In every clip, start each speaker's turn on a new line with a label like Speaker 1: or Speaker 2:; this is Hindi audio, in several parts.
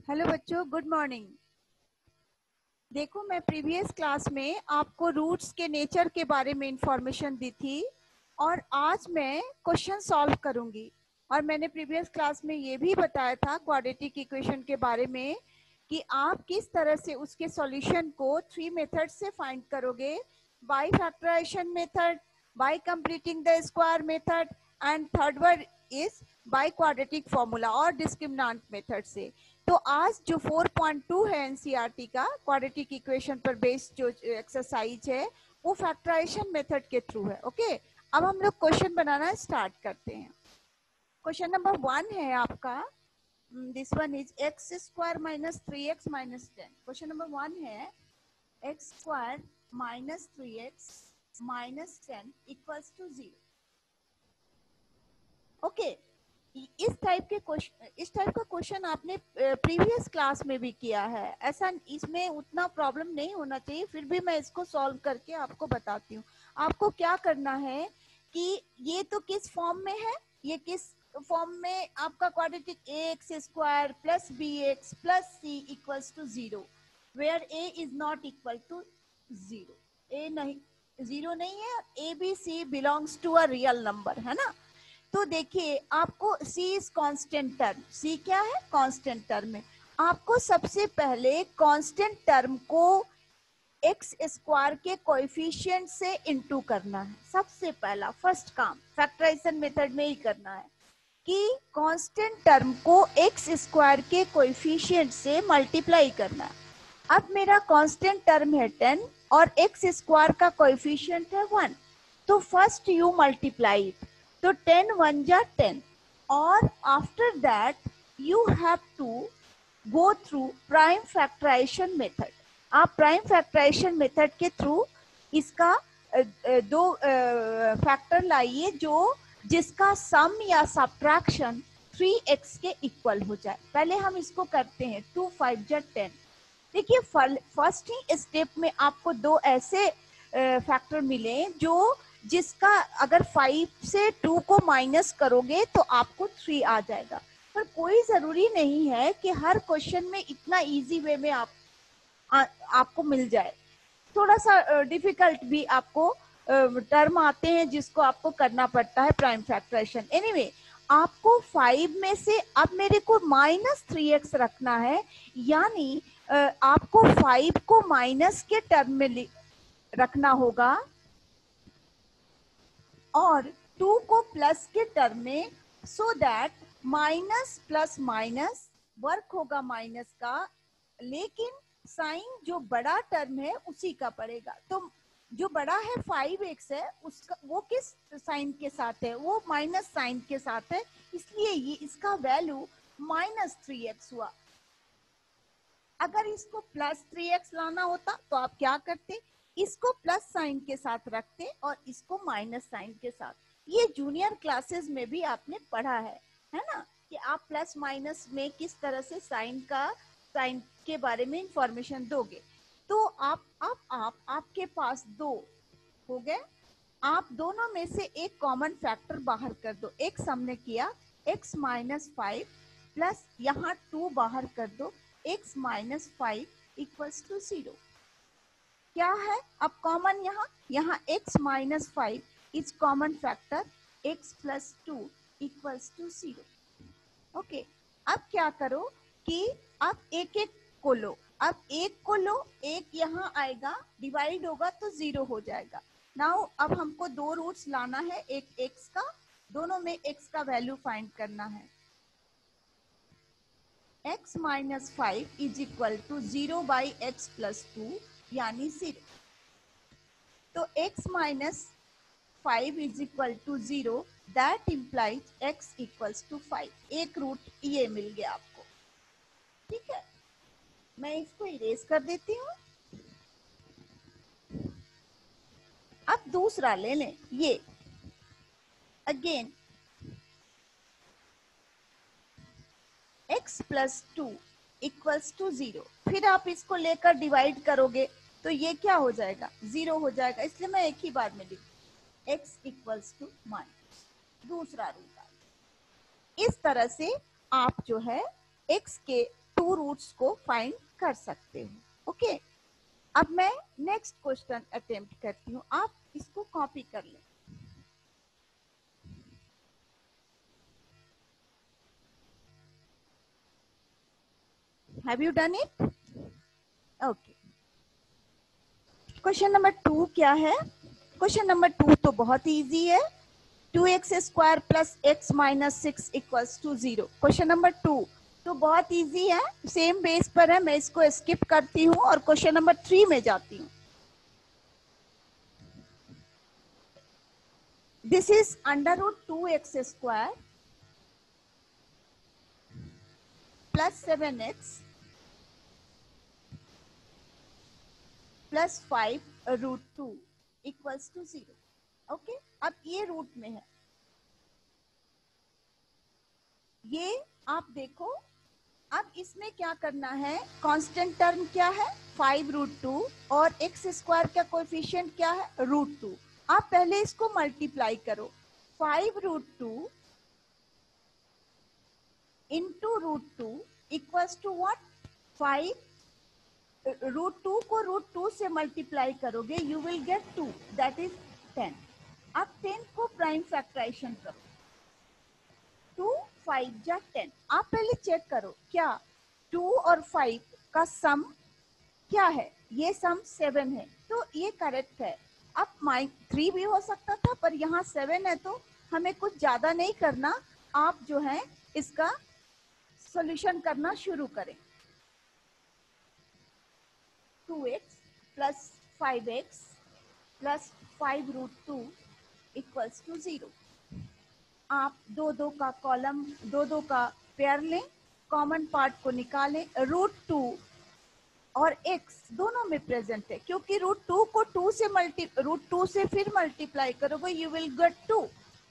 Speaker 1: हेलो बच्चों, गुड मॉर्निंग। देखो, मैं प्रीवियस क्लास में आपको रूट्स के नेचर के बारे में इंफॉर्मेशन दी थी और आज मैं क्वेश्चन सॉल्व करूंगी। और मैंने प्रीवियस क्लास में ये भी बताया था क्वाड्रेटिक इक्वेशन के बारे में कि आप किस तरह से उसके सॉल्यूशन को 3 मेथड से फाइंड करोगे, by factorization method, by completing the square method and third one is by quadratic formula और डिस्क्रिमिनेंट मेथड से। तो आज जो 4.2 है एनसीईआरटी का क्वाड्रेटिक इक्वेशन पर बेस्ड जो एक्सरसाइज है वो फैक्टराइजेशन मेथड के थ्रू है। ओके, अब हम लोग क्वेश्चन बनाना स्टार्ट करते हैं। क्वेश्चन नंबर 1 है आपका, this one is x square minus 3x minus 10। Question number 1 है x square minus 3x minus 10 equals to 0। Okay, इस टाइप का क्वेश्चन आपने प्रीवियस क्लास में भी किया है। ऐसा इसमें उतना प्रॉब्लम नहीं होना चाहिए, फिर भी मैं इसको सॉल्व करके आपको बताती हूँ। आपको क्या करना है कि ये तो किस फॉर्म में है, ये किस फॉर्म में आपका quadratic x square plus b x plus c equals to 0 where a is not equal to 0। A नहीं, 0 नहीं है, a b c belongs to a real number, है ना। तो देखिए, आपको C is constant term, C क्या है, कांस्टेंट टर्म है। आपको सबसे पहले कांस्टेंट टर्म को एक्स स्क्वायर के कोएफिशिएंट से इनटू करना है। सबसे पहला फर्स्ट काम फैक्टराइजेशन मेथड में ही करना है कि कांस्टेंट टर्म को एक्स स्क्वायर के कोएफिशिएंट से मल्टीप्लाई करना है। अब मेरा कांस्टेंट टर्म है 10 और एक्स स्क्वायर का कोएफिशिएंट है 1, तो फर्स्ट यू मल्टीप्लाई इट, तो 10 1 जा 10 और after that you have to go through prime factorisation method. आप प्राइम फैक्टराइजेशन मेथड के थ्रू इसका दो फैक्टर लाइए जो जिसका सम या सब्ट्रैक्शन 3x के इक्वल हो जाए। पहले हम इसको करते हैं, 2 5 जा 10। देखिए, फर्स्ट ही स्टेप में आपको दो ऐसे फैक्टर मिले जो जिसका अगर 5 से 2 को माइनस करोगे तो आपको 3 आ जाएगा। पर कोई जरूरी नहीं है कि हर क्वेश्चन में इतना इजी वे में आपको मिल जाए। थोड़ा सा डिफिकल्ट भी आपको टर्म आते हैं जिसको आपको करना पड़ता है प्राइम फैक्टराइजेशन। एनीवे, आपको 5 में से अब मेरे को माइनस 3x रखना है, यानी आपको 5 को माइनस के टर्म में रखना होगा और 2 को प्लस के टर्म में, so that minus plus minus work होगा माइनस का, लेकिन साइन जो बड़ा टर्म है उसी का पड़ेगा। तो जो बड़ा है 5x है, उसका वो किस साइन के साथ है, वो माइनस साइन के साथ है, इसलिए ये इसका वैल्यू माइनस 3x हुआ। अगर इसको प्लस 3x लाना होता तो आप क्या करते, इसको प्लस साइन के साथ रखते और इसको माइनस साइन के साथ। ये जूनियर क्लासेस में भी आपने पढ़ा है ना, कि आप प्लस माइनस में किस तरह से साइन के बारे में इंफॉर्मेशन दोगे। तो आपके पास दो हो गए, आप दोनों में से एक कॉमन फैक्टर बाहर कर दो। x हमने किया x माइनस 5 प्लस यहाँ 2 बाहर कर दो, x माइनस 5 इक्वल्स टू 0। क्या है अब कॉमन, यहाँ x minus 5 is common factor, x plus 2 equals to 0। Okay, अब क्या करो कि अब एक एक को लो, अब एक को लो, एक यहाँ आएगा, डिवाइड होगा तो 0 हो जाएगा। नाउ अब हमको दो रूट्स लाना है, एक x का, दोनों में x का वैल्यू फाइंड करना है। x minus 5 is equal to 0 by x plus 2 यानी 0। तो x minus 5 is equal to 0, that implies x equals to 5। एक रूट ये मिल गया आपको, ठीक है। मैं इसको इरेज कर देती हूँ। अब दूसरा ले लें, ये again x plus 2 equals to 0। फिर आप इसको लेकर डिवाइड करोगे तो ये क्या हो जाएगा, 0 हो जाएगा, इसलिए मैं एक ही बार में लिख x इक्वल्स टू माइनस दूसरा रूट। इस तरह से आप जो है x के टू रूट्स को फाइंड कर सकते हो। ओके, अब मैं नेक्स्ट क्वेश्चन अटेम्प्ट करती हूँ, आप इसको कॉपी कर लें। Have you done it? Okay, question number 2 क्या है? क्वेश्चन नंबर 2 तो बहुत इजी है, 2x² plus x minus 6 equals to 0। Question number 2 तो बहुत इजी है, सेम बेस पर है, मैं इसको स्किप करती हूँ और क्वेश्चन नंबर 3 में जाती हूँ। This is under root 2x² plus 7x plus 5 root 2 equals to 0। Okay, अब ये रूट में है, ये आप देखो। अब इसमें क्या करना है, कांस्टेंट टर्म क्या है 5 रूट 2 और x² का कोएफिशिएंट क्या है रूट 2। आप पहले इसको मल्टीप्लाई करो, 5 root 2 into root 2 equals to what, 5 root 2 को रूट 2 से मल्टीप्लाई करोगे you will get 2, that is 10। अब 10 को प्राइम फैक्टराइजेशन करो, 2 5 जा 10। आप पहले चेक करो क्या 2 और 5 का सम क्या है, ये सम 7 है, तो ये करेक्ट है। अब 3 भी हो सकता था, पर यहाँ 7 है तो हमें कुछ ज्यादा नहीं करना, आप जो है इसका सॉल्यूशन करना शुरू करें। 2x plus 5x plus 5 root 2 equals to 0। आप दो दो का कॉलम, दो दो का पेयर लें, कॉमन पार्ट को निकालें, रूट 2 और x दोनों में प्रेजेंट है, क्योंकि रूट 2 को रूट 2 से फिर मल्टीप्लाई करोगे यू विल गेट 2,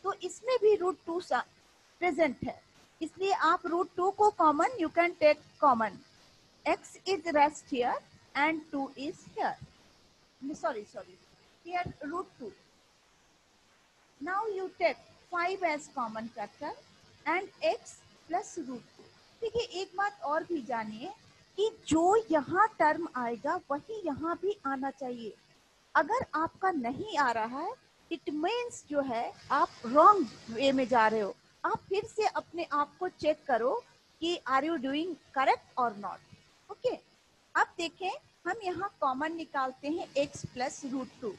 Speaker 1: तो इसमें भी रूट 2 प्रेजेंट है, इसलिए आप रूट 2 को common, you can take common, x is rest here and 2 is here. Sorry, here root 2. Now you take 5 as common factor and x plus root 2. देखिए एक बात और भी जानिए कि जो यहाँ टर्म आएगा वही यहाँ भी आना चाहिए। अगर आपका नहीं आ रहा है इट मीन्स जो है आप रॉन्ग वे में जा रहे हो। आप फिर से अपने आप को चेक करो कि आर यू डूइंग करेक्ट और नॉट। ओके, अब देखें हम यहाँ कॉमन निकालते हैं x प्लस रूट 2,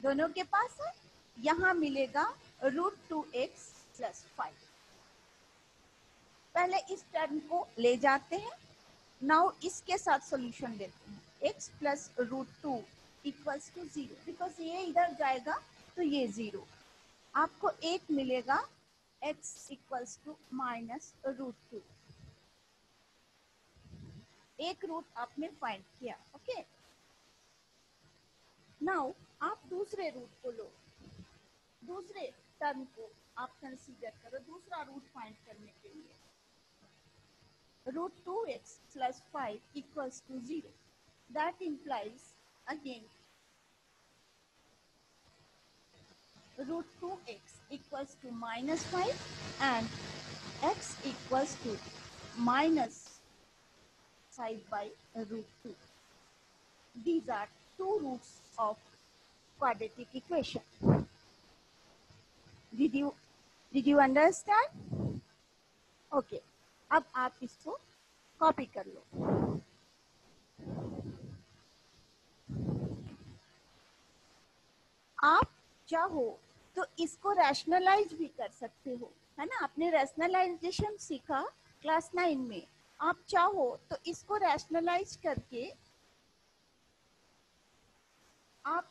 Speaker 1: दोनों के पास है, यहाँ मिलेगा रूट 2x प्लस 5। पहले इस टर्म को ले जाते हैं, नाउ इसके साथ सॉल्यूशन देते हैं, x plus root 2 equals to 0, because ये इधर जाएगा तो ये 0, आपको 8 मिलेगा, x equals to minus root 2, एक रूट आपने फाइंड किया। ओके, नाउ आप दूसरे रूट को लो, दूसरे टर्म को आप कंसीडर करो दूसरा रूट फाइंड करने के लिए, root 2x plus 5 equals to 0, that implies again root 2x equals to minus 5 and x equals to minus 5 by root 2. These are two roots of quadratic equation. Did you understand? Okay, अब आप इसको कॉपी कर लो। आप चाहो तो इसको रैशनलाइज भी कर सकते हो, है ना, आपने रैशनलाइजेशन सीखा क्लास 9 में, आप चाहो तो इसको रैशनलाइज करके आप,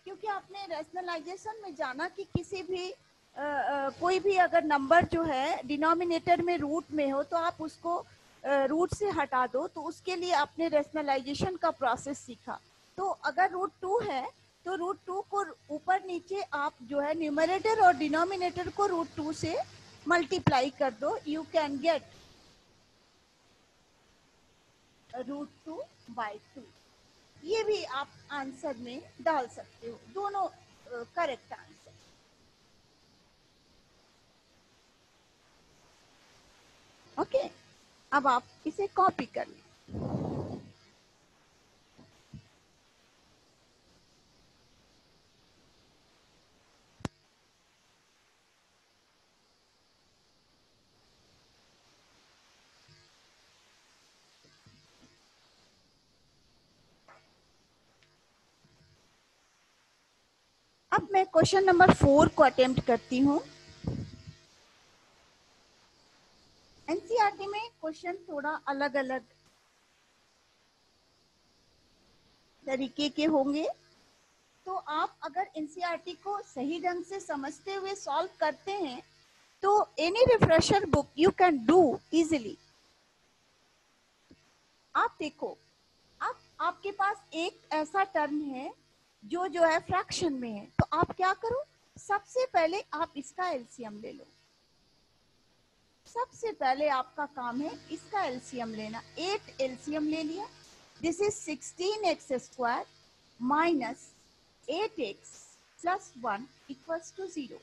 Speaker 1: क्योंकि आपने रैशनलाइजेशन में जाना कि किसी भी कोई भी अगर नंबर जो है डिनोमिनेटर में रूट में हो तो आप उसको रूट से हटा दो, तो उसके लिए आपने रैशनलाइजेशन का प्रोसेस सीखा। तो अगर रूट 2 है तो रूट 2 को ऊपर नीचे आप जो है न्यूमरेटर और डिनोमिनेटर को रूट 2 से मल्टीप्लाई कर दो, you can get root 2 by 2। ये भी आप आंसर में डाल सकते हो, दोनों करेक्ट आंसर। ओके, अब आप इसे कॉपी कर लें। अब मैं क्वेश्चन नंबर 4 को अटेम्प्ट करती हूँ। एनसीईआरटी में क्वेश्चन थोड़ा अलग अलग तरीके के होंगे, तो आप अगर एनसीईआरटी को सही ढंग से समझते हुए सॉल्व करते हैं तो any refresher book you can do easily. आप देखो, आपके पास एक ऐसा टर्म है जो है फ्रैक्शन में है, तो आप क्या करो, सबसे पहले आप इसका एलसीएम ले लो। सबसे पहले आपका काम है इसका एलसीएम लेना। 8 एलसीएम ले लिया, this is 16x square minus 8x plus 1 equals to 0।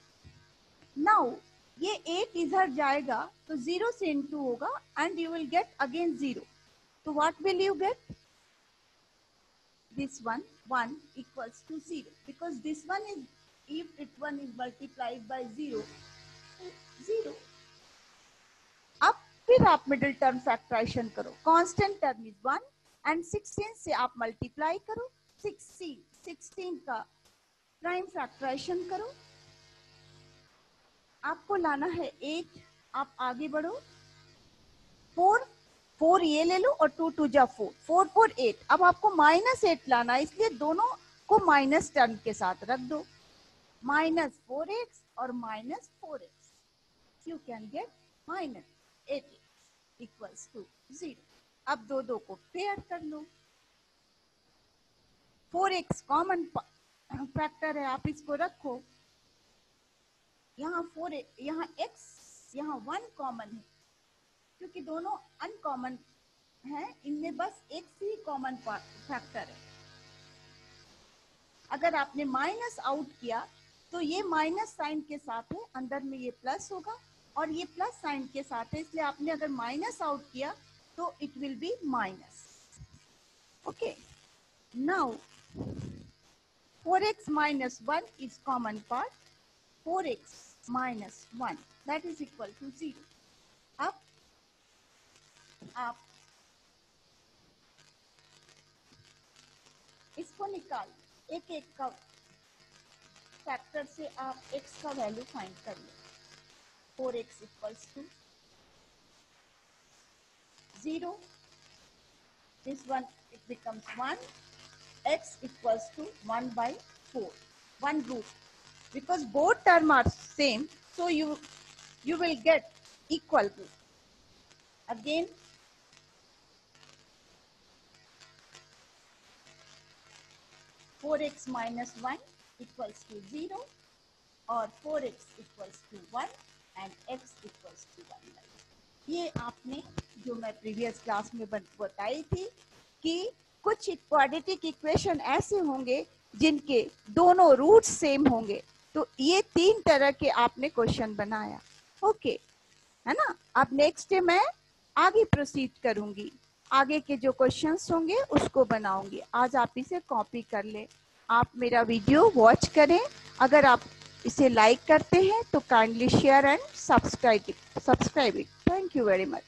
Speaker 1: Now ये 8 इधर जाएगा तो 0 से इनटू होगा and you will get again 0। तो what will you get? This one 1 equals to 0 because this one is, if it one is multiplied by 0, 0। अब फिर आप मिडिल टर्म फैक्टराइजेशन करो, कांस्टेंट टर्म इज 1 एंड 16 से आप मल्टीप्लाई करो, 16 का प्राइम फैक्टराइजेशन करो, आपको लाना है 8। आप आगे बढ़ो, 4 ये ले लो और 2 2 जा 4, 4 4 8। अब आपको -8 लाना है, इसलिए दोनों को माइनस टर्म के साथ रख दो, -4x और -4x, you can get -8x equals to 0। अब दो को पेयर कर लो, 4x कॉमन फैक्टर है, आप इसको रखो, यहाँ 4 यहाँ x यहाँ 1 कॉमन है, क्योंकि दोनों अनकॉमन है, इनमें बस एक ही कॉमन फैक्टर है। अगर आपने माइनस आउट किया तो ये माइनस साइन के साथ है, अंदर में ये प्लस होगा और ये प्लस साइन के साथ है, इसलिए आपने अगर माइनस आउट किया तो it will be minus. Okay, now 4x minus 1 is common part, 4x minus 1 that is equal to 0। अब आप इसको निकाल, एक एक का फैक्टर से आप x का वैल्यू फाइंड कर लो। 4x equals to 0, this one it becomes 1, x equals to 1 by 4, 1 root, because both terms are same, so you will get equal root. Again 4x minus 1 equals to 0 और 4x equals to 1 and x equals to 1 by 2। ये आपने जो मैं प्रीवियस क्लास में बताई थी कि कुछ क्वाड्रेटिक इक्वेशन ऐसे होंगे जिनके दोनों रूट्स सेम होंगे, तो ये 3 तरह के आपने क्वेश्चन बनाया। ओके, है ना। अब नेक्स्ट डे मैं आगे प्रोसीड करूंगी, आगे के जो क्वेश्चंस होंगे उसको बनाऊंगी। आज आप इसे कॉपी कर ले, आप मेरा वीडियो वॉच करें। अगर आप इसे लाइक करते हैं तो kindly share and subscribe it. Thank you very much.